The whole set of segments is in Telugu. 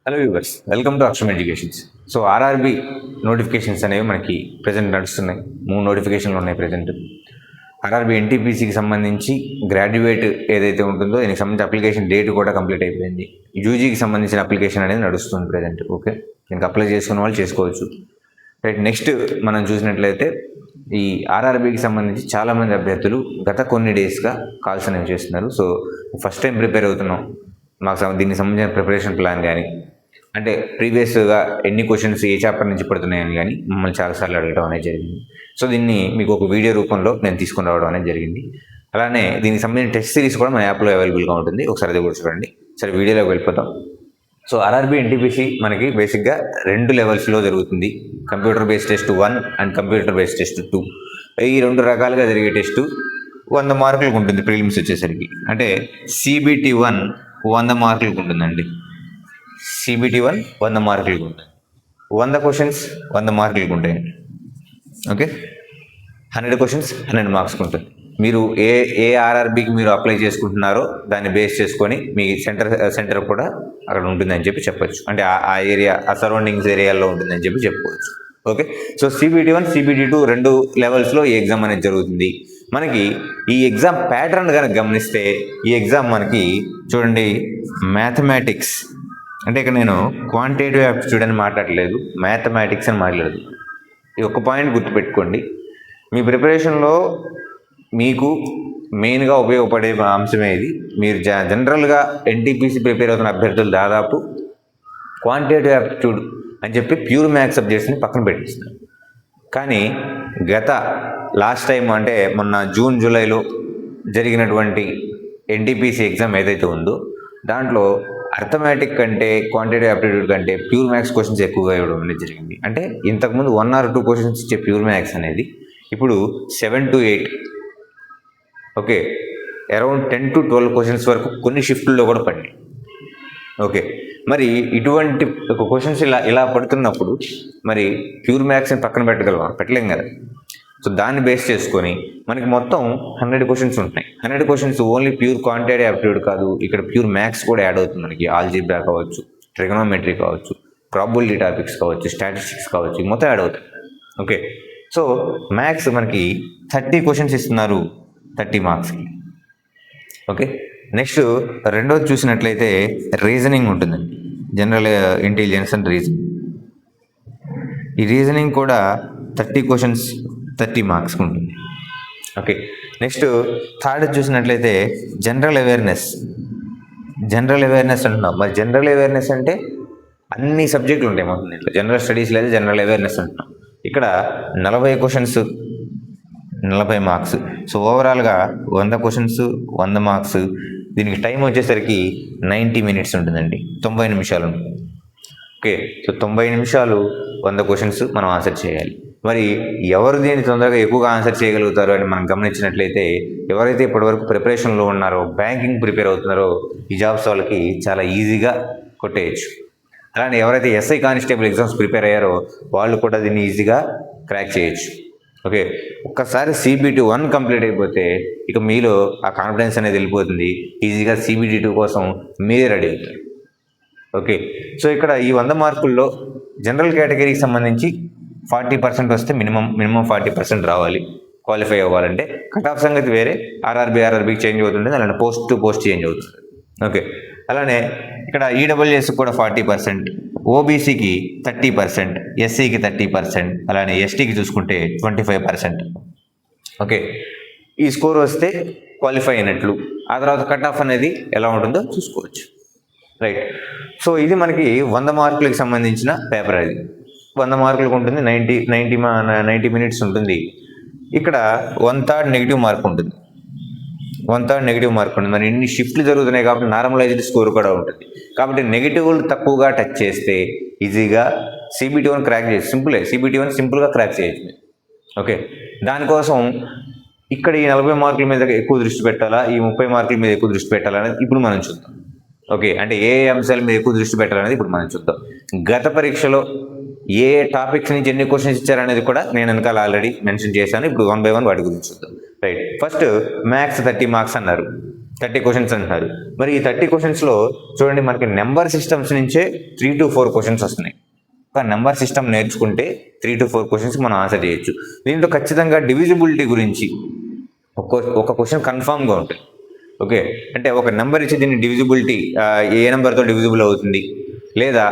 హలో వ్యూవర్స్, వెల్కమ్ టు అక్షరం ఎడ్యుకేషన్స్. సో ఆర్ఆర్బి నోటిఫికేషన్స్ అనేవి మనకి ప్రజెంట్ నడుస్తున్నాయి. 3 నోటిఫికేషన్లు ఉన్నాయి ప్రజెంట్. ఆర్ఆర్బి ఎన్టీపీసీకి సంబంధించి గ్రాడ్యుయేట్ ఏదైతే ఉంటుందో దీనికి సంబంధించి అప్లికేషన్ డేట్ కూడా కంప్లీట్ అయిపోయింది. యూజీకి సంబంధించిన అప్లికేషన్ అనేది నడుస్తుంది ప్రజెంట్. ఓకే, దీనికి అప్లై చేసుకున్న వాళ్ళు చేసుకోవచ్చు. రైట్, నెక్స్ట్ మనం చూసినట్లయితే ఈ ఆర్ఆర్బికి సంబంధించి చాలామంది అభ్యర్థులు గత కొన్ని డేస్గా కాల్స్ అనేవి చేస్తున్నారు. సో ఫస్ట్ టైం ప్రిపేర్ అవుతున్నాం, మాకు దీనికి సంబంధించిన ప్రిపరేషన్ ప్లాన్ కానీ అంటే ప్రీవియస్గా ఎన్ని క్వశ్చన్స్ ఏ చాప్టర్ నుంచి పడుతున్నాయని కానీ మమ్మల్ని చాలాసార్లు అడగడం అనేది జరిగింది. సో దీన్ని మీకు ఒక వీడియో రూపంలో నేను తీసుకుని రావడం అనేది జరిగింది. అలానే దీనికి సంబంధించిన టెస్ట్ సిరీస్ కూడా మన యాప్లో అవైలబుల్గా ఉంటుంది, ఒకసారి అది కూడా చూడండి. సరే, వీడియోలోకి వెళ్ళిపోతాం. సో ఆర్ఆర్బి ఎన్టీపీసీ మనకి బేసిక్గా 2 లెవెల్స్లో జరుగుతుంది. Computer based test 1 and computer based test 2. ఈ 2 రకాలుగా జరిగే టెస్టు 100 మార్కులకు ఉంటుంది. ప్రిలిమ్స్ వచ్చేసరికి అంటే CBT 1 100 మార్కులకు ఉంటుందండి. CBT 1 100 మార్కులకు ఉంటుంది. 100 క్వశ్చన్స్ 100 మార్కులకు ఉంటాయండి. ఓకే, 100 క్వశ్చన్స్ 100 మార్క్స్కి ఉంటుంది. మీరు ఏ ఆర్ఆర్బికి మీరు అప్లై చేసుకుంటున్నారో దాన్ని బేస్ చేసుకొని మీ సెంటర్ కూడా అక్కడ ఉంటుందని చెప్పొచ్చు. అంటే ఆ ఏరియా, ఆ సరౌండింగ్స్ ఏరియాలో ఉంటుందని చెప్పుకోవచ్చు. ఓకే, సో CBT 1 CBT 2 2 లెవెల్స్లో ఈ ఎగ్జామ్ అనేది జరుగుతుంది. మనకి ఈ ఎగ్జామ్ ప్యాటర్న్ కనుక గమనిస్తే ఈ ఎగ్జామ్ మనకి చూడండి, మ్యాథమెటిక్స్ అంటే ఇక్కడ నేను క్వాంటిటేటివ్ యాప్టిట్యూడ్ అని మాట్లాడలేదు, మ్యాథమెటిక్స్ అని మాట్లాడుతున్నాను. ఈ ఒక్క పాయింట్ గుర్తుపెట్టుకోండి. మీ ప్రిపరేషన్లో మీకు మెయిన్గా ఉపయోగపడే అంశమే ఇది. మీరు జనరల్గా ఎన్టీపీసీ ప్రిపేర్ అవుతున్న అభ్యర్థులు దాదాపు క్వాంటిటేటివ్ యాప్టిట్యూడ్ అని చెప్పి ప్యూర్ మ్యాథ్స్ సబ్జెక్ట్స్ని పక్కన పెట్టిస్తున్నారు. కానీ గత లాస్ట్ టైం అంటే మొన్న జూన్ జూలైలో జరిగినటువంటి ఎన్టీపీసీ ఎగ్జామ్ ఏదైతే ఉందో దాంట్లో అర్థమెటిక్ కంటే క్వాంటిటేటివ్ యాప్టిట్యూడ్ కంటే ప్యూర్ మ్యాథ్స్ క్వశ్చన్స్ ఎక్కువగా ఇవ్వడం అనేది జరిగింది. అంటే ఇంతకుముందు 1 or 2 క్వశ్చన్స్ ఇచ్చే ప్యూర్ మ్యాథ్స్ అనేది ఇప్పుడు 7 to 8, okay, around 10 to 12 questions వరకు కొన్ని షిఫ్ట్లో కూడా పడ్డాయి. ఓకే, మరి ఇటువంటి క్వశ్చన్స్ ఇలా పడుతున్నప్పుడు మరి ప్యూర్ మ్యాథ్స్ని పక్కన పెట్టలేం కదా. సో దాన్ని బేస్ చేసుకొని మనకి మొత్తం 100 క్వశ్చన్స్ ఉంటాయి. 100 questions only pure quantitative aptitude కాదు, ఇక్కడ ప్యూర్ మ్యాథ్స్ కూడా యాడ్ అవుతుంది. మనకి ఆల్జీబ్రా కావచ్చు, ట్రిగనోమెట్రీ కావచ్చు, ప్రాబబిలిటీ టాపిక్స్ కావచ్చు, స్టాటిస్టిక్స్ కావచ్చు, మొత్తం యాడ్ అవుతాయి. ఓకే, సో మ్యాథ్స్ మనకి 30 క్వశ్చన్స్ ఇస్తున్నారు 30 మార్క్స్కి. ఓకే, నెక్స్ట్ రెండోది చూసినట్లయితే రీజనింగ్ ఉంటుందండి. General intelligence and reasoning. ఈ రీజనింగ్ కూడా 30 క్వశ్చన్స్ 30 మార్క్స్కి ఉంటుంది. ఓకే, నెక్స్ట్ థర్డ్ చూసినట్లయితే జనరల్ అవేర్నెస్ అంటున్నాం. మరి జనరల్ అవేర్నెస్ అంటే అన్ని సబ్జెక్టులు ఉంటాయి మొత్తం దీంట్లో. జనరల్ స్టడీస్ లేదా జనరల్ అవేర్నెస్ అంటున్నాం. ఇక్కడ 40 క్వశ్చన్స్ 40 మార్క్స్. సో ఓవరాల్గా 100 క్వశ్చన్స్ 100 మార్క్స్. దీనికి టైం వచ్చేసరికి 90 minutes ఉంటుందండి, 90 నిమిషాలు ఉంటుంది. ఓకే, సో 90 నిమిషాలు 100 క్వశ్చన్స్ మనం ఆన్సర్ చేయాలి. మరి ఎవరు దీన్ని తొందరగా ఎక్కువగా ఆన్సర్ చేయగలుగుతారో అని మనం గమనించినట్లయితే ఎవరైతే ఇప్పటివరకు ప్రిపరేషన్లో ఉన్నారో, బ్యాంకింగ్ ప్రిపేర్ అవుతున్నారో ఈ జాబ్స్ వాళ్ళకి చాలా ఈజీగా కొట్టేయచ్చు. అలానే ఎవరైతే SI కానిస్టేబుల్ ఎగ్జామ్స్ ప్రిపేర్ అయ్యారో వాళ్ళు కూడా దీన్ని ఈజీగా క్రాక్ చేయొచ్చు. ఓకే, ఒక్కసారి CBT 1 కంప్లీట్ అయిపోతే ఇక మీలో ఆ కాన్ఫిడెన్స్ అనేది వెళ్ళిపోతుంది. ఈజీగా CBT 2 కోసం మీరే రెడీ అవుతారు. ఓకే, సో ఇక్కడ ఈ 100 మార్కుల్లో జనరల్ కేటగిరీకి సంబంధించి 40% వస్తే మినిమం 40% రావాలి క్వాలిఫై అవ్వాలంటే. కట్ ఆఫ్ సంగతి వేరే, ఆర్ఆర్బీకి చేంజ్ అవుతుంది, అలానే పోస్ట్ టు పోస్ట్ చేంజ్ అవుతుంది. ఓకే, అలానే ఇక్కడ ఈడబ్ల్యూఎస్కి కూడా 40%, ఓబీసీకి 30%, SCకి 30%, అలానే STకి చూసుకుంటే 25%. ఓకే, ఈ స్కోర్ వస్తే క్వాలిఫై అయినట్లు. ఆ తర్వాత కట్ ఆఫ్ అనేది ఎలా ఉంటుందో చూసుకోవచ్చు. రైట్, సో ఇది మనకి 100 మార్కులకు సంబంధించిన పేపర్. అది 100 మార్కులకు ఉంటుంది. 90 minutes ఉంటుంది. ఇక్కడ 1/3 నెగిటివ్ మార్క్ ఉంటుంది. 1/3 నెగిటివ్ మార్క్ ఉంటుంది. మరి ఇన్ని షిఫ్ట్లు జరుగుతున్నాయి కాబట్టి నార్మలైజ్డ్ స్కోర్ కూడా ఉంటుంది. కాబట్టి నెగిటివ్లు తక్కువగా టచ్ చేస్తే ఈజీగా CBT 1 క్రాక్ చేయొచ్చు. CBT 1 సింపుల్గా క్రాక్ చేయొచ్చు. ఓకే, దానికోసం ఇక్కడ ఈ 40 మార్కుల మీద ఎక్కువ దృష్టి పెట్టాలా, ఈ 30 మార్కుల మీద ఎక్కువ దృష్టి పెట్టాలా అనేది ఇప్పుడు మనం చూద్దాం. ఓకే, అంటే ఏ అంశాల మీద ఎక్కువ దృష్టి పెట్టాలనేది ఇప్పుడు మనం చూద్దాం. గత పరీక్షలో ఏ టాపిక్స్ నుంచి ఎన్ని క్వశ్చన్స్ ఇచ్చారనేది కూడా నేను వెనకాల ఆల్రెడీ మెన్షన్ చేశాను. ఇప్పుడు 1 by 1 వాటి గురించి చూద్దాం. రైట్, ఫస్ట్ మ్యాథ్స్ 30 మార్క్స్ అన్నారు. 30 క్వశ్చన్స్ అంటున్నారు. మరి ఈ 30 క్వశ్చన్స్లో చూడండి మనకి నెంబర్ సిస్టమ్స్ నుంచే 3 to 4 క్వశ్చన్స్ వస్తున్నాయి. ఒక నెంబర్ సిస్టమ్ నేర్చుకుంటే 3 to 4 క్వశ్చన్స్ మనం ఆన్సర్ చేయొచ్చు. దీంట్లో ఖచ్చితంగా డివిజిబిలిటీ గురించి ఒక క్వశ్చన్ కన్ఫామ్గా ఉంటుంది. ఓకే, అంటే ఒక నెంబర్ ఇచ్చి దీన్ని డివిజిబిలిటీ ఏ నెంబర్తో డివిజిబుల్ అవుతుంది, లేదా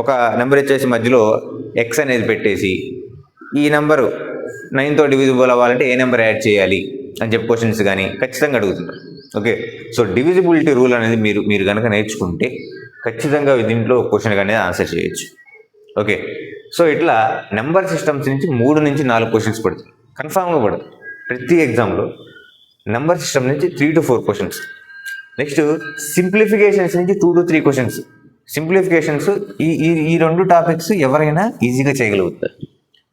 ఒక నెంబర్ ఇచ్చేసి మధ్యలో ఎక్స్ అనేది పెట్టేసి ఈ నెంబరు 9తో డివిజిబుల్ అవ్వాలంటే ఏ నెంబర్ యాడ్ చేయాలి అని చెప్పి క్వశ్చన్స్ కానీ ఖచ్చితంగా అడుగుతుంటారు. ఓకే, సో డివిజిబిలిటీ రూల్ అనేది మీరు కనుక నేర్చుకుంటే ఖచ్చితంగా దీంట్లో క్వశ్చన్ అనేది ఆన్సర్ చేయొచ్చు. ఓకే, సో ఇట్లా నెంబర్ సిస్టమ్స్ నుంచి 3 నుంచి 4 క్వశ్చన్స్ పడుతుంది, కన్ఫామ్గా పడుతుంది ప్రతి ఎగ్జామ్లో. నెంబర్ సిస్టమ్ నుంచి 3 to 4 క్వశ్చన్స్. నెక్స్ట్ సింప్లిఫికేషన్స్ నుంచి 2 to 3 క్వశ్చన్స్. సింప్లిఫికేషన్స్ ఈ 2 టాపిక్స్ ఎవరైనా ఈజీగా చేయగలుగుతారు.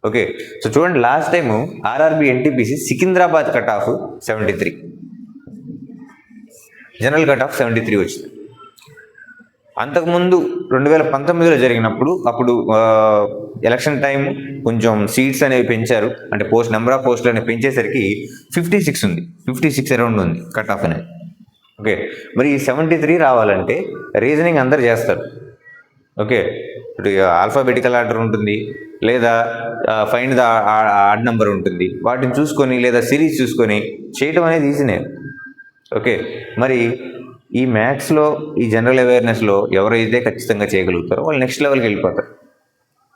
ఓకే, సో చూడండి last time RRB NTPC Secunderabad cut off 73, general cut off 73 వచ్చింది. అంతకుముందు 2019లో జరిగినప్పుడు అప్పుడు ఎలక్షన్ టైం కొంచెం సీట్స్ అనేవి పెంచారు, అంటే నెంబర్ ఆఫ్ పోస్టులు అనేవి పెంచేసరికి 56 ఉంది, 56 అరౌండ్ ఉంది కట్ ఆఫ్ అనేది. ఓకే, మరి ఈ 73 రావాలంటే రీజనింగ్ అందరు చేస్తారు. ఓకే, ఇప్పుడు ఆల్ఫాబెటికల్ ఆర్డర్ ఉంటుంది, లేదా ఫైండ్ ద ఆడ్ నెంబర్ ఉంటుంది, వాటిని చూసుకొని లేదా సిరీస్ చూసుకొని చేయటం అనేది ఈజీనే. ఓకే, మరి ఈ మ్యాథ్స్లో ఈ జనరల్ అవేర్నెస్లో ఎవరైతే ఖచ్చితంగా చేయగలుగుతారో వాళ్ళు నెక్స్ట్ లెవెల్కి వెళ్ళిపోతారు.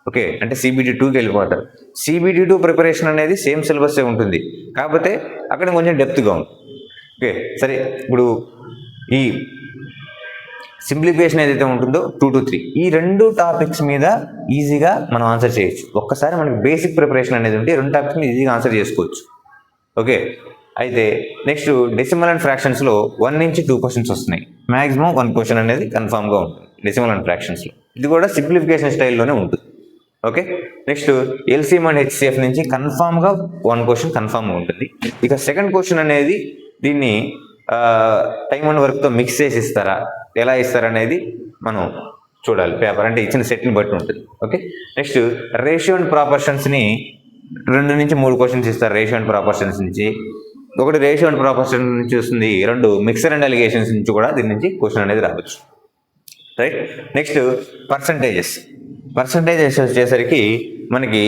ఓకే, అంటే CBT 2కి వెళ్ళిపోతారు. CBT 2 ప్రిపరేషన్ అనేది సేమ్ సిలబస్సే ఉంటుంది, కాకపోతే అక్కడ కొంచెం డెప్త్గా ఉంటుంది. ఓకే, సరే, ఇప్పుడు ఈ సింప్లిఫికేషన్ ఏదైతే ఉంటుందో 2 to 3 ఈ 2 టాపిక్స్ మీద ఈజీగా మనం ఆన్సర్ చేయొచ్చు. ఒక్కసారి మనకి బేసిక్ ప్రిపరేషన్ అనేది ఉంటే 2 టాపిక్స్ మీద ఈజీగా ఆన్సర్ చేసుకోవచ్చు. ఓకే, అయితే నెక్స్ట్ డెసిమల్ అండ్ ఫ్రాక్షన్స్లో 1 నుంచి 2 క్వశ్చన్స్ వస్తున్నాయి. మ్యాక్సిమం 1 క్వశ్చన్ అనేది కన్ఫామ్గా ఉంటుంది డెసిమల్ అండ్ ఫ్రాక్షన్స్లో. ఇది కూడా సింప్లిఫికేషన్ స్టైల్లోనే ఉంటుంది. Okay, next LCM and HCF నుంచి కన్ఫామ్గా 1 క్వశ్చన్ కన్ఫామ్గా ఉంటుంది. ఇక సెకండ్ క్వశ్చన్ అనేది దీన్ని టైమ్ అండ్ వర్క్తో మిక్స్ చేసి ఇస్తారా, ఎలా ఇస్తారనేది మనం చూడాలి. పేపర్ అంటే ఇచ్చిన సెట్ని బట్టి ఉంటుంది. ఓకే, నెక్స్ట్ రేషియో అండ్ ప్రాపర్షన్స్ని 2 నుంచి 3 క్వశ్చన్స్ ఇస్తారు. రేషియో అండ్ ప్రాపర్షన్స్ నుంచి ఒకటి రేషియో అండ్ ప్రాపర్షన్ నుంచి వస్తుంది, 2 మిక్సర్ అండ్ అలిగేషన్స్ నుంచి కూడా దీని నుంచి క్వశ్చన్ అనేది రావచ్చు. రైట్, నెక్స్ట్ పర్సంటేజెస్ వచ్చేసరికి మనకి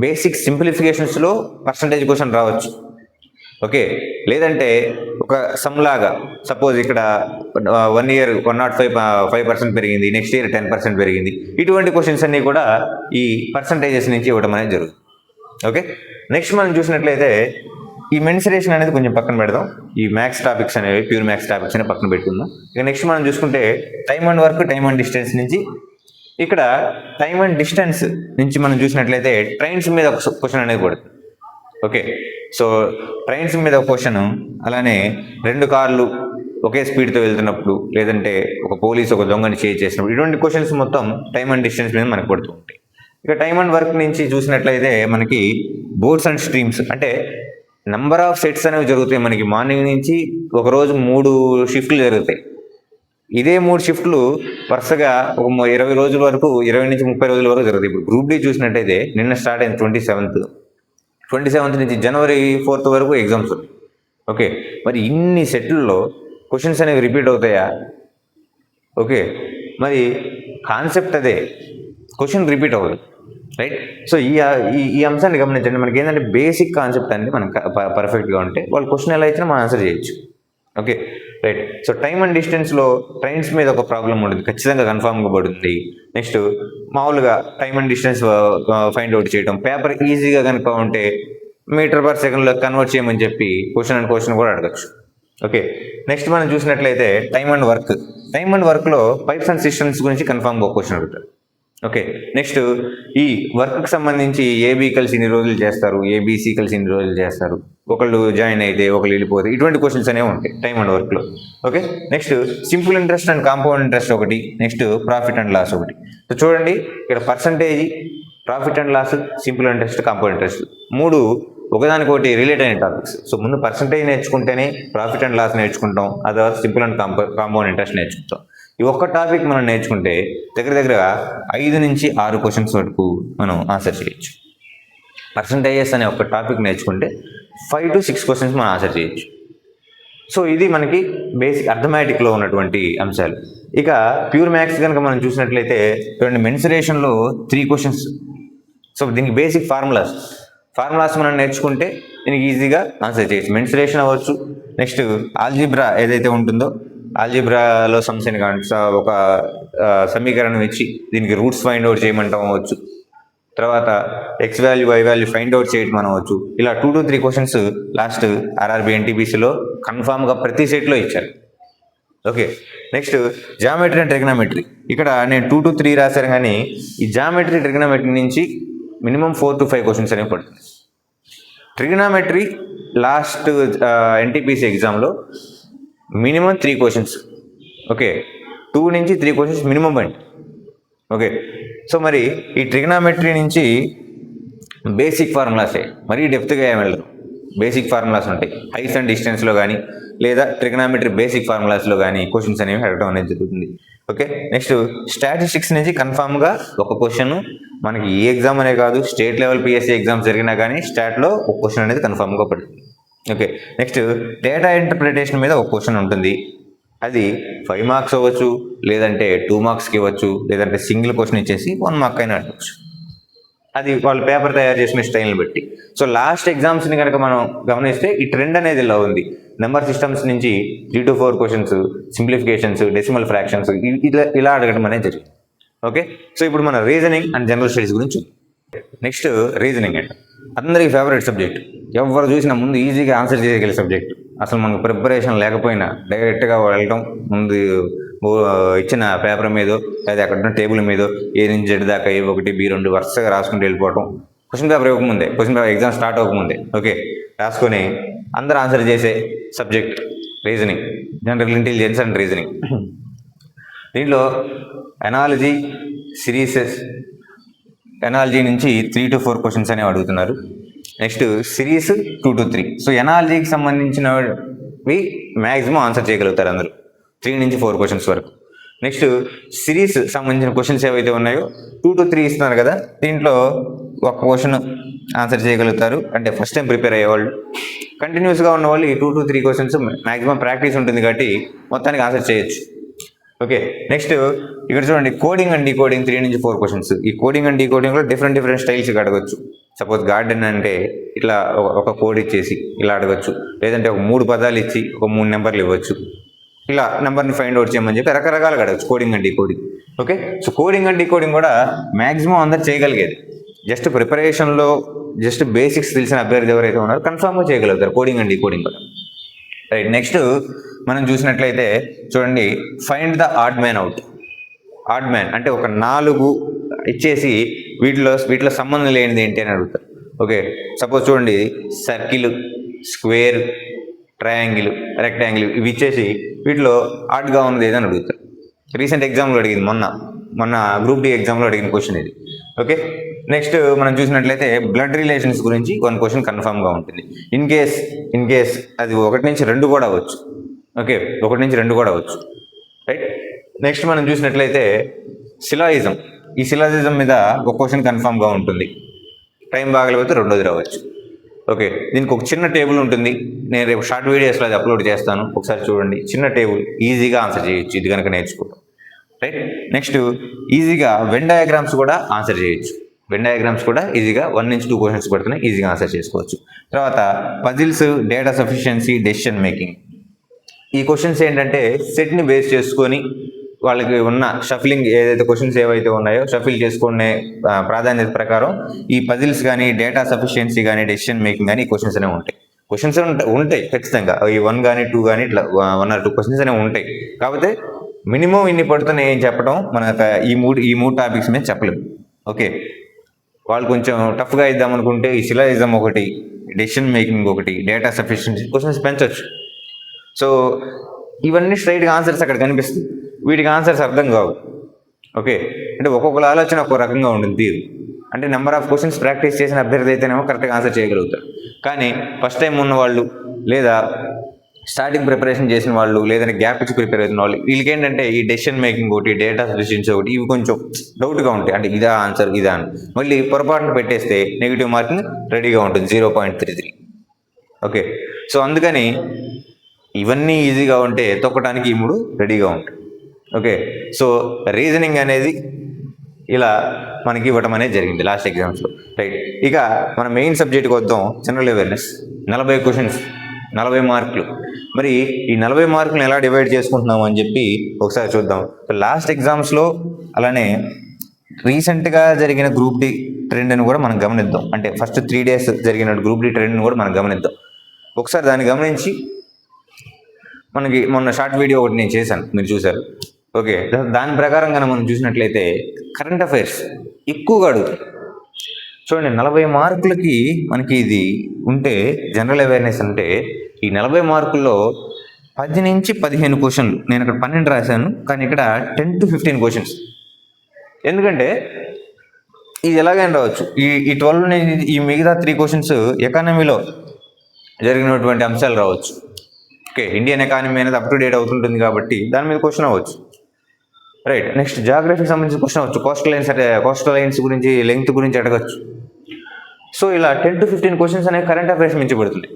బేసిక్ సింప్లిఫికేషన్స్లో పర్సంటేజ్ క్వశ్చన్ రావచ్చు. ఓకే, లేదంటే ఒక సమ్ లాగా సపోజ్ ఇక్కడ 1 year 105% పెరిగింది, నెక్స్ట్ ఇయర్ 10% పెరిగింది, ఇటువంటి క్వశ్చన్స్ అన్నీ కూడా ఈ పర్సంటేజెస్ నుంచి ఇవ్వడం అనేది జరుగుతుంది. ఓకే, నెక్స్ట్ మనం చూసినట్లయితే ఈ మెన్సురేషన్ అనేది కొంచెం పక్కన పెడదాం. ఈ మ్యాథ్స్ టాపిక్స్ అనేవి ప్యూర్ మ్యాథ్స్ టాపిక్స్ అనేవి పక్కన పెట్టుకుందాం. ఇక నెక్స్ట్ మనం చూసుకుంటే time and work, time and distance నుంచి ఇక్కడ టైమ్ అండ్ డిస్టెన్స్ నుంచి మనం చూసినట్లయితే ట్రైన్స్ మీద ఒక క్వశ్చన్ అనేది పడుతుంది. ఓకే, సో ట్రైన్స్ మీద ఒక క్వశ్చన్, అలానే 2 కార్లు ఒకే స్పీడ్తో వెళ్తున్నప్పుడు, లేదంటే ఒక పోలీసు ఒక దొంగని చేసినప్పుడు, ఇటువంటి క్వశ్చన్స్ మొత్తం టైమ్ అండ్ డిస్టెన్స్ మీద మనకు పడుతూ ఉంటాయి. ఇక టైమ్ అండ్ వర్క్ నుంచి చూసినట్లయితే మనకి బోర్డ్స్ అండ్ స్ట్రీమ్స్, అంటే నెంబర్ ఆఫ్ సెట్స్ అనేవి జరుగుతాయి. మనకి మార్నింగ్ నుంచి ఒకరోజు 3 షిఫ్ట్లు జరుగుతాయి. ఇదే 3 షిఫ్ట్లు వరుసగా ఒక 20 రోజుల వరకు, 20 నుంచి 30 రోజుల వరకు జరుగుతాయి. ఇప్పుడు గ్రూప్ డి చూసినట్టయితే నిన్న స్టార్ట్ అయింది 27th నుంచి January 4th వరకు ఎగ్జామ్స్ ఉన్నాయి. ఓకే, మరి ఇన్ని సెట్లలో క్వశ్చన్స్ అనేవి రిపీట్ అవుతాయా? ఓకే, మరి కాన్సెప్ట్ అదే, క్వశ్చన్ రిపీట్ అవ్వదు. రైట్, సో ఈ అంశాన్ని గమనించండి. మనకి ఏంటంటే బేసిక్ కాన్సెప్ట్ అనేది మనకు పర్ఫెక్ట్గా ఉంటే వాళ్ళు క్వశ్చన్ ఎలా ఇచ్చినా మనం ఆన్సర్ చేయొచ్చు. Okay, right, so time and డిస్టెన్స్లో ట్రైన్స్ మీద ఒక ప్రాబ్లం ఉంటుంది, ఖచ్చితంగా కన్ఫామ్గా పడుతుంది. నెక్స్ట్ మామూలుగా time and distance find out చేయడం, పేపర్ ఈజీగా కనుక ఉంటే మీటర్ పర్ సెకండ్లో కన్వర్ట్ చేయమని చెప్పి క్వశ్చన్ కూడా అడగచ్చు. ఓకే, నెక్స్ట్ మనం చూసినట్లయితే టైమ్ అండ్ వర్క్లో పైప్స్ అండ్ సిస్టమ్స్ గురించి కన్ఫామ్గా క్వశ్చన్ అడుగుతారు. ఓకే, నెక్స్ట్ ఈ వర్క్కి సంబంధించి ఏబీ కలిసి ఇన్ని రోజులు చేస్తారు, ఏబీసీ కలిసి ఇన్ని రోజులు చేస్తారు, ఒకళ్ళు జాయిన్ అయితే ఒకళ్ళు వెళ్ళిపోతే, ఇటువంటి క్వశ్చన్స్ అనేవి ఉంటాయి టైమ్ అండ్ వర్క్లో. Okay, next simple interest and compound interest ఒకటి, నెక్స్ట్ ప్రాఫిట్ అండ్ లాస్ ఒకటి. సో చూడండి ఇక్కడ percentage, profit and loss, simple interest, compound interest 3 ఒకదానికొకటి రిలేట్ అయిన టాపిక్స్. సో ముందు పర్సంటేజ్ నేర్చుకుంటేనే ప్రాఫిట్ అండ్ లాస్ నేర్చుకుంటాం, ఆ తర్వాత సింపుల్ అండ్ కాంపౌండ్ ఇంట్రెస్ట్ నేర్చుకుంటాం. ఈ ఒక్క టాపిక్ మనం నేర్చుకుంటే దగ్గర 5 నుంచి 6 క్వశ్చన్స్ వరకు మనం ఆన్సర్ చేయొచ్చు. పర్సంటేజెస్ అనే ఒక టాపిక్ నేర్చుకుంటే 5 to 6 క్వశ్చన్స్ మనం ఆన్సర్ చేయొచ్చు. సో ఇది మనకి బేసిక్ అర్థమెటిక్లో ఉన్నటువంటి అంశాలు. ఇక ప్యూర్ మ్యాథ్స్ కనుక మనం చూసినట్లయితే చూడండి, మెన్సురేషన్లో 3 క్వశ్చన్స్. సో దీనికి బేసిక్ ఫార్ములాస్ మనం నేర్చుకుంటే దీనికి ఈజీగా ఆన్సర్ చేయొచ్చు. మెన్సురేషన్ అవ్వచ్చు, నెక్స్ట్ ఆల్జీబ్రా ఏదైతే ఉంటుందో ఆల్జీబ్రాలో సమస్యని కానీ ఒక సమీకరణం ఇచ్చి దీనికి రూట్స్ ఫైండ్ అవుట్ చేయమంటాం అవ్వచ్చు, తర్వాత x value y value find out చేయడం అనవచ్చు. ఇలా 2 to 3 క్వశ్చన్స్ లాస్ట్ ఆర్ఆర్బి ఎన్టీపీసీలో కన్ఫామ్గా ప్రతి సెట్లో ఇచ్చారు. Okay, next geometry and trigonometry. ఇక్కడ నేను 2 to 3 రాశాను, కానీ ఈ జామెట్రీ ట్రిగ్నోమెట్రీ నుంచి మినిమం 4 to 5 క్వశ్చన్స్ అనేవి పడుతుంది. ట్రిగ్నోమెట్రీ లాస్ట్ ఎన్టీపీసీ ఎగ్జామ్లో మినిమం 3 క్వశ్చన్స్. ఓకే, 2 నుంచి 3 క్వశ్చన్స్ మినిమం అండి. ఓకే, సో మరి ఈ ట్రిగ్నోమెట్రీ నుంచి బేసిక్ ఫార్ములాసే, మరీ డెప్త్గా ఏమి వెళ్ళరు. బేసిక్ ఫార్ములాస్ ఉంటాయి హైట్స్ అండ్ డిస్టెన్స్లో కానీ, లేదా ట్రిగ్నోమెట్రీ బేసిక్ ఫార్ములాస్లో కానీ క్వశ్చన్స్ అనేవి అడగడం అనేది జరుగుతుంది. ఓకే, నెక్స్ట్ స్టాటిస్టిక్స్ నుంచి కన్ఫామ్గా ఒక క్వశ్చన్ మనకి ఈ ఎగ్జామ్ అనే కాదు, స్టేట్ లెవెల్ పిఎస్సీ ఎగ్జామ్ జరిగినా కానీ స్టాట్లో ఒక క్వశ్చన్ అనేది కన్ఫామ్గా పడుతుంది. ఓకే, నెక్స్ట్ డేటా ఇంటర్ప్రిటేషన్ మీద ఒక క్వశ్చన్ ఉంటుంది. అది 5 మార్క్స్ అవ్వచ్చు, లేదంటే 2 మార్క్స్కి ఇవ్వచ్చు, లేదంటే సింగిల్ క్వశ్చన్ ఇచ్చేసి 1 మార్క్ అయినా అడగచ్చు. అది వాళ్ళు పేపర్ తయారు చేసిన స్టైల్ని బట్టి. సో లాస్ట్ ఎగ్జామ్స్ని కనుక మనం గమనిస్తే ఈ ట్రెండ్ అనేది ఇలా ఉంది. నెంబర్ సిస్టమ్స్ నుంచి 3 to 4 questions, simplifications, decimal fractions ఇలా అడగడం అనేది జరిగింది. ఓకే, సో ఇప్పుడు మన రీజనింగ్ అండ్ జనరల్ స్టడీస్ గురించి. నెక్స్ట్ రీజనింగ్ అంటే అందరికీ ఫేవరెట్ సబ్జెక్ట్. ఎవరు చూసినా ముందు ఈజీగా ఆన్సర్ చేయగలిగే సబ్జెక్ట్. అసలు మనకు ప్రిపరేషన్ లేకపోయినా డైరెక్ట్గా వెళ్ళడం, ముందు ఇచ్చిన పేపర్ మీదో లేదా అక్కడ ఉన్న టేబుల్ మీదో A నుంచి Z దాకా A1 B2 వరుసగా రాసుకుంటూ వెళ్ళిపోవటం. క్వశ్చన్ పేపర్ ఇవ్వకముందే, క్వశ్చన్ పేపర్ ఎగ్జామ్ స్టార్ట్ అవ్వకముందే ఓకే రాసుకొని అందరూ ఆన్సర్ చేసే subject reasoning, general intelligence and reasoning. దీంట్లో ఎనాలజీ, సిరీసెస్, ఎనాలజీ నుంచి 3 to 4 క్వశ్చన్స్ అనేవి అడుగుతున్నారు. Next series 2 to 3. సో ఎనాలజీకి సంబంధించినవి మ్యాక్సిమం ఆన్సర్ చేయగలుగుతారు అందరూ 3 నుంచి 4 క్వశ్చన్స్ వరకు. నెక్స్ట్ సిరీస్ సంబంధించిన క్వశ్చన్స్ ఏవైతే ఉన్నాయో 2 to 3 ఇస్తున్నారు కదా, దీంట్లో ఒక క్వశ్చన్ ఆన్సర్ చేయగలుగుతారు. అంటే ఫస్ట్ టైం ప్రిపేర్ అయ్యేవాళ్ళు, కంటిన్యూస్గా ఉన్న వాళ్ళు ఈ 2 to 3 క్వశ్చన్స్ మ్యాక్సిమం ప్రాక్టీస్ ఉంటుంది కాబట్టి మొత్తానికి ఆన్సర్ చేయొచ్చు. ఓకే, నెక్స్ట్ ఇక్కడ చూడండి కోడింగ్ అండ్ డీకోడింగ్ 3 నుంచి 4 క్వశ్చన్స్. ఈ కోడింగ్ అండ్ డీకోడింగ్లో డిఫరెంట్ స్టైల్స్ అడగచ్చు. సపోజ్ గార్డెన్ అంటే ఇట్లా ఒక కోడ్ ఇచ్చేసి ఇలా అడగచ్చు, లేదంటే ఒక 3 పదాలు ఇచ్చి ఒక 3 నెంబర్లు ఇవ్వచ్చు. ఇలా నెంబర్ని ఫైండ్ అవుట్ చేయమని చెప్పి రకరకాలుగా అడగచ్చు coding and decoding. Okay, so coding and decoding కూడా మ్యాక్సిమం అందరు చేయగలిగేది. జస్ట్ ప్రిపరేషన్లో జస్ట్ బేసిక్స్ తెలిసిన అభ్యర్థి ఎవరైతే ఉన్నారో కన్ఫామ్గా చేయగలుగుతారు కోడింగ్ అండ్ డీకోడింగ్ కూడా. రైట్, నెక్స్ట్ మనం చూసినట్లయితే చూడండి find the odd man out. Odd man అంటే ఒక 4 ఇచ్చేసి వీటిలో సంబంధం లేనిది ఏంటి అని అడుగుతారు. ఓకే, సపోజ్ చూడండి సర్కిల్, స్క్వేర్, ట్రయాంగిల్, రెక్టాంగిల్ ఇవి ఇచ్చేసి వీటిలో ఆడ్గా ఉన్నది ఏదని అడుగుతారు. రీసెంట్ ఎగ్జామ్లో అడిగింది, మొన్న గ్రూప్ డి ఎగ్జామ్లో అడిగిన క్వశ్చన్ ఇది. ఓకే, నెక్స్ట్ మనం చూసినట్లయితే బ్లడ్ రిలేషన్స్ గురించి 1 క్వశ్చన్ కన్ఫామ్గా ఉంటుంది. ఇన్ కేస్ అది 1 నుంచి 2 కూడా అవ్వచ్చు. ఓకే, 1 నుంచి 2 కూడా అవ్వచ్చు. రైట్, నెక్స్ట్ మనం చూసినట్లయితే సిలాయిజం. ఈ సిలాయిజం మీద ఒక క్వశ్చన్ కన్ఫామ్గా ఉంటుంది. టైం బాగలేకపోతే 2ది రావచ్చు. ఓకే, దీనికి ఒక చిన్న టేబుల్ ఉంటుంది. నేను రేపు షార్ట్ వీడియోస్లో అది అప్లోడ్ చేస్తాను, ఒకసారి చూడండి. చిన్న టేబుల్, ఈజీగా ఆన్సర్ చేయొచ్చు ఇది కనుక నేర్చుకుంటాం. రైట్, నెక్స్ట్ ఈజీగా వెన్ డయాగ్రామ్స్ కూడా ఆన్సర్ చేయొచ్చు. వెన్ డయాగ్రామ్స్ కూడా ఈజీగా 1 నుంచి 2 క్వశ్చన్స్ పడుతున్నాయి, ఈజీగా ఆన్సర్ చేసుకోవచ్చు. తర్వాత puzzles, data sufficiency, decision making. ఈ క్వశ్చన్స్ ఏంటంటే సెట్ని బేస్ చేసుకొని వాళ్ళకి ఉన్న షఫిలింగ్ ఏదైతే క్వశ్చన్స్ ఏవైతే ఉన్నాయో షఫిల్ చేసుకునే ప్రాధాన్యత ప్రకారం ఈ పజిల్స్ కానీ, డేటా సఫిషియన్సీ కానీ, డెసిషన్ మేకింగ్ కానీ ఈ క్వశ్చన్స్ అనేవి ఉంటాయి. క్వశ్చన్స్ ఉంటాయి ఖచ్చితంగా, ఈ 1 కానీ 2 కానీ ఇట్లా 1 or 2 క్వశ్చన్స్ అనేవి ఉంటాయి. కాకపోతే మినిమం ఇన్ని పడుతున్నాయి ఏం చెప్పడం మనకు ఈ మూడు టాపిక్స్ మీద చెప్పలేము. ఓకే, వాళ్ళు కొంచెం టఫ్గా ఇద్దామనుకుంటే ఈ సిలాయిజం ఒకటి, డెసిషన్ మేకింగ్ ఒకటి, డేటా సఫిషియన్సీ క్వశ్చన్స్ పెంచవచ్చు. సో ఇవన్నీ స్ట్రైట్గా ఆన్సర్స్ అక్కడ కనిపిస్తుంది, వీటికి ఆన్సర్స్ అర్థం కావు. ఓకే, అంటే ఒక్కొక్కరు ఆలోచన ఒక్కో రకంగా ఉంటుంది తీరు. అంటే నెంబర్ ఆఫ్ క్వశ్చన్స్ ప్రాక్టీస్ చేసిన అభ్యర్థి అయితేనేమో కరెక్ట్గా ఆన్సర్ చేయగలుగుతారు. కానీ ఫస్ట్ టైం ఉన్న వాళ్ళు, లేదా స్టార్టింగ్ ప్రిపరేషన్ చేసిన వాళ్ళు, లేదంటే గ్యాప్ ఇచ్చి ప్రిపేర్ అవుతున్న వాళ్ళు, వీళ్ళకి ఏంటంటే ఈ డెసిషన్ మేకింగ్ ఒకటి, డేటా సఫిషియన్సీ ఒకటి, ఇవి కొంచెం డౌట్గా ఉంటాయి. అంటే ఇదా ఆన్సర్ ఇదా అని మళ్ళీ పొరపాటును పెట్టేస్తే నెగిటివ్ మార్కింగ్ రెడీగా ఉంటుంది 0.33. ఓకే, సో అందుకని ఇవన్నీ ఈజీగా ఉంటే తొక్కడానికి ఈ 3 రెడీగా ఉంటాయి. ఓకే, సో రీజనింగ్ అనేది ఇలా మనకి ఇవ్వటం అనేది జరిగింది లాస్ట్ ఎగ్జామ్స్లో. రైట్, ఇక మన మెయిన్ సబ్జెక్ట్కి వద్దాం. జనరల్ అవేర్నెస్ 40 క్వశ్చన్స్, 40 మార్కులు. మరి ఈ 40 మార్కులను ఎలా డివైడ్ చేసుకుంటున్నాము అని చెప్పి ఒకసారి చూద్దాం. లాస్ట్ ఎగ్జామ్స్లో అలానే రీసెంట్గా జరిగిన గ్రూప్ డి ట్రెండ్ని కూడా మనం గమనిద్దాం. అంటే ఫస్ట్ 3 days జరిగిన గ్రూప్ డి ట్రెండ్ని కూడా మనం గమనిద్దాం. ఒకసారి దాన్ని గమనించి, మనకి మొన్న షార్ట్ వీడియో ఒకటి నేను చేశాను, మీరు చూశారు. ఓకే, దాని ప్రకారం కనుక మనం చూసినట్లయితే కరెంట్ అఫైర్స్ ఎక్కువగా అడుగుతాయి. చూడండి, 40 మార్కులకి మనకి ఇది ఉంటే, జనరల్ అవేర్నెస్ అంటే ఈ 40 మార్కుల్లో 10 నుంచి 15 క్వశ్చన్లు, నేను ఇక్కడ 12 రాశాను, కానీ ఇక్కడ 10 to 15 క్వశ్చన్స్. ఎందుకంటే ఇది ఎలాగైనా రావచ్చు. ఈ 12 ఈ మిగతా 3 క్వశ్చన్స్ ఎకానమీలో జరిగినటువంటి అంశాలు రావచ్చు. ఓకే, ఇండియన్ ఎకానమీ అనేది అప్ టు డేట్ అవుతుంటుంది కాబట్టి దాని మీద క్వశ్చన్ అవ్వచ్చు. రైట్, నెక్స్ట్ జాగ్రఫీకి సంబంధించిన క్వశ్చన్ అవ్వచ్చు. కోస్టల్ లైన్స్ గురించి, లెంగ్త్ గురించి అడగచ్చు. సో ఇలా 10 to 15 క్వశ్చన్స్ అనేవి కరెంట్ అఫైర్స్ మించబడుతుంది.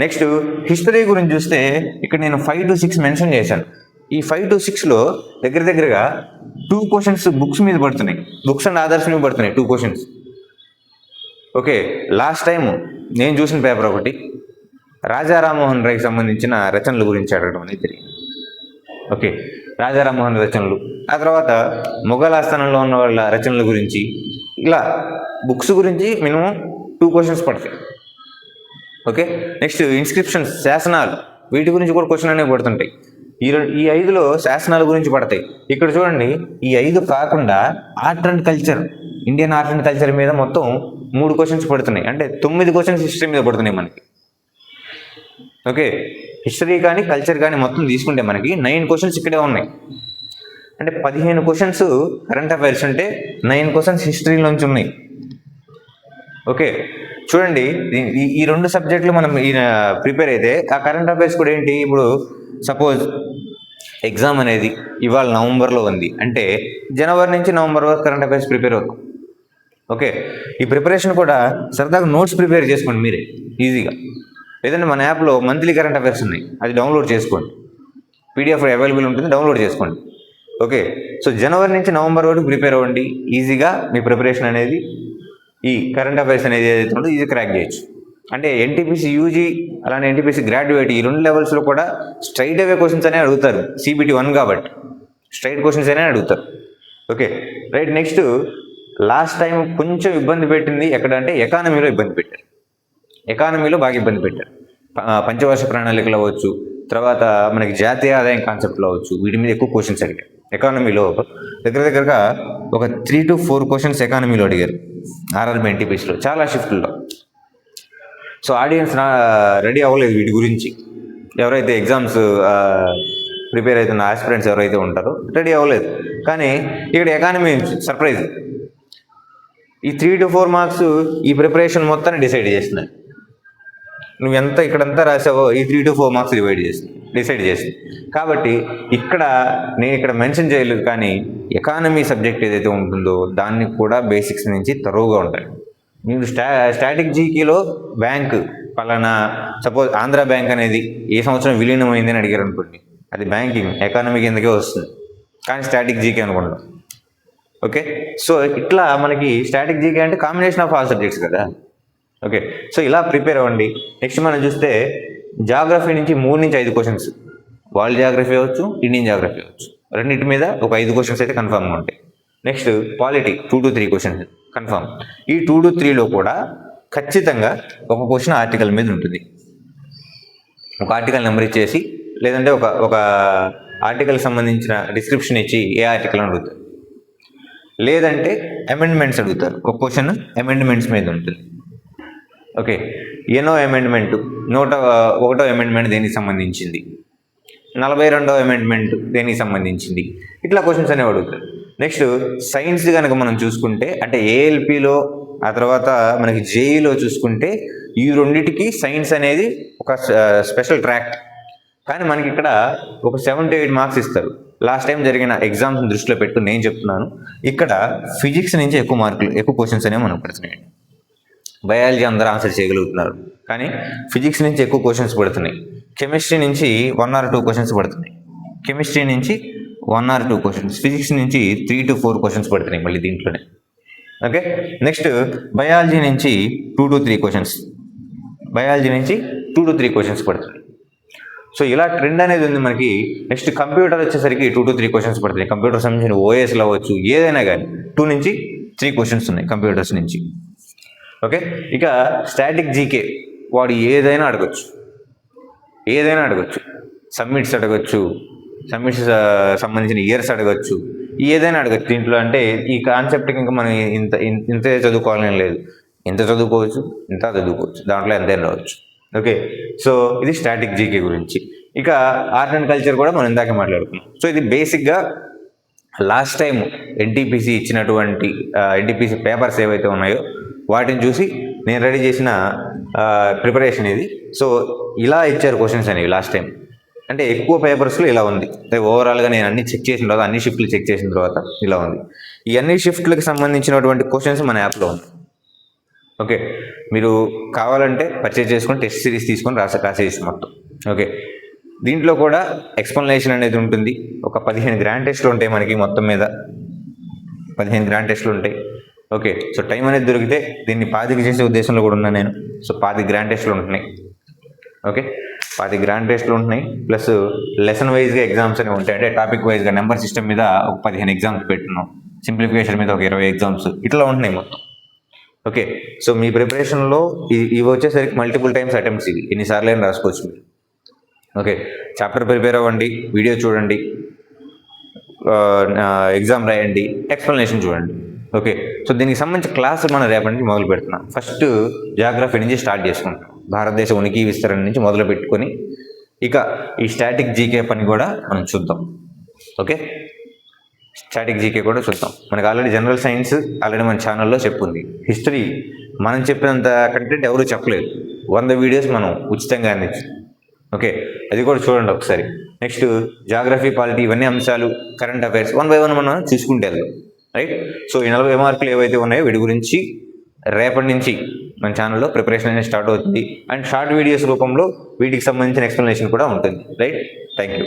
నెక్స్ట్ హిస్టరీ గురించి చూస్తే ఇక్కడ నేను 5 to 6 మెన్షన్ చేశాను. ఈ 5 to 6లో దగ్గరగా 2 క్వశ్చన్స్ బుక్స్ మీద పడుతున్నాయి, బుక్స్ అండ్ ఆధార్స్ మీద పడుతున్నాయి 2 క్వశ్చన్స్. ఓకే, లాస్ట్ టైం నేను చూసిన పేపర్ ఒకటి రాజా రామ్మోహన్ రాయ్కి సంబంధించిన రచనల గురించి అడగడం అనేది జరిగింది. ఓకే, రాజా రామ్మోహన్ రచనలు, ఆ తర్వాత మొఘల్ ఆస్థానంలో ఉన్న వాళ్ళ రచనల గురించి, ఇలా బుక్స్ గురించి మినిమం 2 క్వశ్చన్స్ పడతాయి. ఓకే, నెక్స్ట్ ఇన్స్క్రిప్షన్స్, శాసనాలు, వీటి గురించి కూడా క్వశ్చన్ అనేవి పడుతుంటాయి. ఈ 5లో శాసనాల గురించి పడతాయి. ఇక్కడ చూడండి, ఈ 5 కాకుండా art and culture, Indian art and culture మీద మొత్తం 3 క్వశ్చన్స్ పడుతున్నాయి. అంటే 9 క్వశ్చన్స్ హిస్టరీ మీద పడుతున్నాయి మనకి. ఓకే, హిస్టరీ కానీ కల్చర్ కానీ మొత్తం తీసుకుంటే మనకి 9 క్వశ్చన్స్ ఇక్కడే ఉన్నాయి. అంటే 15 క్వశ్చన్స్ కరెంట్ అఫైర్స్ ఉంటే 9 క్వశ్చన్స్ హిస్టరీలోంచి ఉన్నాయి. ఓకే, చూడండి, ఈ 2 సబ్జెక్టులు మనం ప్రిపేర్ అయితే ఆ కరెంట్ అఫైర్స్ కూడా ఏంటి, ఇప్పుడు సపోజ్ ఎగ్జామ్ అనేది ఇవాళ నవంబర్లో ఉంది అంటే జనవరి నుంచి నవంబర్ వరకు కరెంట్ అఫైర్స్ ప్రిపేర్ అవుతాం. ఓకే, ఈ ప్రిపరేషన్ కూడా సరదాగా నోట్స్ ప్రిపేర్ చేసుకోండి మీరే ఈజీగా. లేదంటే మన యాప్లో మంత్లీ కరెంట్ అఫైర్స్ ఉన్నాయి, అది డౌన్లోడ్ చేసుకోండి, పీడిఎఫ్ అవైలబుల్ ఉంటుంది, డౌన్లోడ్ చేసుకోండి. ఓకే, సో జనవరి నుంచి నవంబర్ వరకు ప్రిపేర్ అవ్వండి. ఈజీగా మీ ప్రిపరేషన్ అనేది, ఈ కరెంట్ అఫైర్స్ అనేది ఏదైతే ఉందో ఈజీ క్రాక్ చేయొచ్చు. అంటే ఎన్టీపీసీ యూజీ అలానే ఎన్టీపీసీ గ్రాడ్యుయేట్, ఈ 2 లెవెల్స్లో కూడా స్ట్రైట్ అవే క్వశ్చన్స్ అనే అడుగుతారు. CBT 1 కాబట్టి స్ట్రైట్ క్వశ్చన్స్ అనే అడుగుతారు. Okay, right, next last time కొంచెం ఇబ్బంది పెట్టింది ఎక్కడ అంటే ఎకానమీలో ఇబ్బంది పెట్టారు. ఎకానమీలో బాగా ఇబ్బంది పెట్టారు. పంచవర్ష ప్రణాళికలు అవ్వచ్చు, తర్వాత మనకి జాతీయ ఆదాయం కాన్సెప్ట్లో అవ్వచ్చు, వీటి మీద ఎక్కువ క్వశ్చన్స్ అడిగారు. ఎకానమీలో దగ్గరగా ఒక 3 to 4 క్వశ్చన్స్ ఎకానమీలో అడిగారు RRB NTPCలో చాలా షిఫ్ట్లో. సో ఆడియన్స్ రెడీ అవ్వలేదు వీటి గురించి. ఎవరైతే ఎగ్జామ్స్ ప్రిపేర్ అవుతున్న ఆస్పిరెంట్స్ ఎవరైతే ఉంటారో రెడీ అవ్వలేదు. కానీ ఇక్కడ ఎకానమీ సర్ప్రైజ్, ఈ 3 to 4 మార్క్స్ ఈ ప్రిపరేషన్ మొత్తాన్ని డిసైడ్ చేస్తున్నాయి. నువ్వు ఎంత ఇక్కడంతా రాసావో ఈ 3 to 4 మార్క్స్ డిసైడ్ చేస్తుంది. కాబట్టి నేను ఇక్కడ మెన్షన్ చేయలేదు, కానీ ఎకానమీ సబ్జెక్ట్ ఏదైతే ఉంటుందో దాన్ని కూడా బేసిక్స్ నుంచి తరువుగా ఉంటాయి. మీరు స్టాటిక్ జీకేలో బ్యాంక్ పలానా, సపోజ్ ఆంధ్ర బ్యాంక్ అనేది ఏ సంవత్సరం విలీనమైందని అడిగారు అనుకోండి, అది బ్యాంకింగ్ ఎకానమీ కిందకే వస్తుంది, కానీ స్టాటిక్ జీకే అనుకుంటాం. ఓకే, సో ఇట్లా మనకి స్టాటిక్ జీకే అంటే కాంబినేషన్ ఆఫ్ ఆల్ సబ్జెక్ట్స్ కదా. ఓకే, సో ఇలా ప్రిపేర్ అవ్వండి. నెక్స్ట్ మనం చూస్తే జాగ్రఫీ నుంచి 3 నుంచి 5 క్వశ్చన్స్, వరల్డ్ జాగ్రఫీ అవ్వచ్చు, ఇండియన్ జాగ్రఫీ అవ్వచ్చు, రెండింటి మీద ఒక 5 క్వశ్చన్స్ అయితే కన్ఫామ్గా ఉంటాయి. Next polity 2 to 3 questions confirm. ఈ 2 to 3లో కూడా ఖచ్చితంగా ఒక క్వశ్చన్ ఆర్టికల్ మీద ఉంటుంది. ఒక ఆర్టికల్ నెంబర్ ఇచ్చేసి, లేదంటే ఒక ఆర్టికల్కి సంబంధించిన డిస్క్రిప్షన్ ఇచ్చి ఏ ఆర్టికల్ అని అడుగుతారు, లేదంటే అమెండ్మెంట్స్ అడుగుతారు. ఒక క్వశ్చన్ అమెండ్మెంట్స్ మీద ఉంటుంది. ఓకే, ఎన్నో అమెండ్మెంట్, 101వ అమెండ్మెంట్ దేనికి సంబంధించింది, 42వ అమెండ్మెంట్ దేనికి సంబంధించింది, ఇట్లా క్వశ్చన్స్ అనేవి అడుగుతారు. నెక్స్ట్ సైన్స్ కనుక మనం చూసుకుంటే, అంటే ALPలో, ఆ తర్వాత మనకి JEEలో చూసుకుంటే ఈ రెండింటికి సైన్స్ అనేది ఒక స్పెషల్ ట్రాక్. కానీ మనకి ఇక్కడ ఒక 7 to 8 మార్క్స్ ఇస్తారు. లాస్ట్ టైం జరిగిన ఎగ్జామ్స్ దృష్టిలో పెట్టుకుని నేను చెప్తున్నాను, ఇక్కడ ఫిజిక్స్ నుంచి ఎక్కువ క్వశ్చన్స్ అనేవి మనకు పడుతున్నాయండి. బయాలజీ అందరూ ఆన్సర్ చేయగలుగుతున్నారు, కానీ ఫిజిక్స్ నుంచి ఎక్కువ క్వశ్చన్స్ పడుతున్నాయి, కెమిస్ట్రీ నుంచి 1 or 2 క్వశ్చన్స్ పడుతున్నాయి, కెమిస్ట్రీ నుంచి 1 or 2 క్వశ్చన్స్, ఫిజిక్స్ నుంచి 3 to 4 క్వశ్చన్స్ పడుతున్నాయి మళ్ళీ దీంట్లోనే. ఓకే, నెక్స్ట్ బయాలజీ నుంచి 2 to 3 క్వశ్చన్స్, బయాలజీ నుంచి 2 to 3 క్వశ్చన్స్ పడుతున్నాయి. సో ఇలా ట్రెండ్ అనేది ఉంది మనకి. నెక్స్ట్ కంప్యూటర్ వచ్చేసరికి 2 to 3 క్వశ్చన్స్ పడుతున్నాయి. కంప్యూటర్ సంబంధించిన ఓఎస్లు అవ్వచ్చు, ఏదైనా కానీ 2 నుంచి 3 క్వశ్చన్స్ ఉన్నాయి కంప్యూటర్స్ నుంచి. ఓకే, ఇక స్టాటిక్ జీకే వాడు ఏదైనా అడగచ్చు, సబ్మిట్స్ అడగచ్చు, సబ్మిట్స్ సంబంధించిన ఇయర్స్ అడగచ్చు, ఏదైనా అడగచ్చు దీంట్లో. అంటే ఈ కాన్సెప్ట్కి ఇంకా మనం ఇంతే చదువుకోవాలని లేదు, ఇంత చదువుకోవచ్చు, దాంట్లో ఎంతైనా రావచ్చు. ఓకే, సో ఇది స్టాటిక్ జీకే గురించి. ఇక ఆర్ట్ అండ్ కల్చర్ కూడా మనం ఇందాకే మాట్లాడుకున్నాం. సో ఇది బేసిక్గా లాస్ట్ టైం ఎన్టీపీసీ ఇచ్చినటువంటి ఎన్టీపీసీ పేపర్స్ ఏవైతే ఉన్నాయో వాటిని చూసి నేను రెడీ చేసిన ప్రిపరేషన్ ఇది. సో ఇలా ఇచ్చారు క్వశ్చన్స్ అనేవి లాస్ట్ టైం. అంటే ఎక్కువ పేపర్స్లో ఇలా ఉంది. ఓవరాల్గా నేను అన్ని చెక్ చేసిన తర్వాత, అన్ని షిఫ్ట్లు చెక్ చేసిన తర్వాత ఇలా ఉంది. ఈ అన్ని షిఫ్ట్లకు సంబంధించినటువంటి క్వశ్చన్స్ మన యాప్లో ఉంది. ఓకే, మీరు కావాలంటే పర్చేజ్ చేసుకొని టెస్ట్ సిరీస్ తీసుకొని రాసేసి మొత్తం. ఓకే, దీంట్లో కూడా ఎక్స్ప్లెనేషన్ అనేది ఉంటుంది. ఒక 15 గ్రాండ్ టెస్ట్లు ఉంటాయి మనకి, మొత్తం మీద 15 గ్రాండ్ టెస్ట్లు ఉంటాయి. ఓకే, సో టైం అనేది దొరికితే దీన్ని 25 చేసే ఉద్దేశంలో కూడా ఉన్నాను నేను. సో 25 గ్రాండ్ టెస్ట్లు ఉంటున్నాయి. ఓకే, 25 గ్రాండ్ టెస్ట్లు ఉంటున్నాయి, ప్లస్ లెసన్ వైజ్గా ఎగ్జామ్స్ అనేవి ఉంటాయి. అంటే టాపిక్ వైజ్గా నెంబర్ సిస్టమ్ మీద ఒక 15 ఎగ్జామ్స్ పెట్టున్నాం, సింప్లిఫికేషన్ మీద ఒక 20 ఎగ్జామ్స్, ఇట్లా ఉంటున్నాయి మొత్తం. ఓకే, సో మీ ప్రిపరేషన్లో ఇవి వచ్చేసరికి మల్టిపుల్ టైమ్స్ అటెంప్ట్స్, ఇవి ఎన్నిసార్లు అయినా రాసుకోవచ్చు మీరు. ఓకే, చాప్టర్ ప్రిపేర్ అవ్వండి, వీడియో చూడండి, ఎగ్జామ్ రాయండి, ఎక్స్ప్లెనేషన్ చూడండి. ఓకే, సో దీనికి సంబంధించి క్లాస్ మనం రేపటి నుంచి మొదలు పెడుతున్నాం. ఫస్ట్ జాగ్రఫీ నుంచి స్టార్ట్ చేసుకుంటాం, భారతదేశ ఉనికి విస్తరణ నుంచి మొదలు పెట్టుకొని ఇక ఈ స్టాటిక్ జీకే పని కూడా మనం చూద్దాం. ఓకే, స్టాటిక్ జీకే కూడా చూద్దాం. మనకు ఆల్రెడీ జనరల్ సైన్స్ ఆల్రెడీ మన ఛానల్లో చెప్పుంది. హిస్టరీ మనం చెప్పినంత కంటెంట్ ఎవరు చెప్పలేదు, 100 వీడియోస్ మనం ఉచితంగా అందించాం. ఓకే, అది కూడా చూడండి ఒకసారి. నెక్స్ట్ జాగ్రఫీ, పాలిటీ, ఇవన్నీ అంశాలు, కరెంట్ అఫైర్స్ 1 by 1 మనం చూసుకుంటే వెళ్దాం. రైట్, సో ఈ 40 మార్కులు ఏవైతే ఉన్నాయో వీటి గురించి రేపటి నుంచి మన ఛానల్లో ప్రిపరేషన్ అనేది స్టార్ట్ అవుతుంది. అండ్ షార్ట్ వీడియోస్ రూపంలో వీటికి సంబంధించిన ఎక్స్ప్లెనేషన్ కూడా ఉంటుంది. Right, thank you.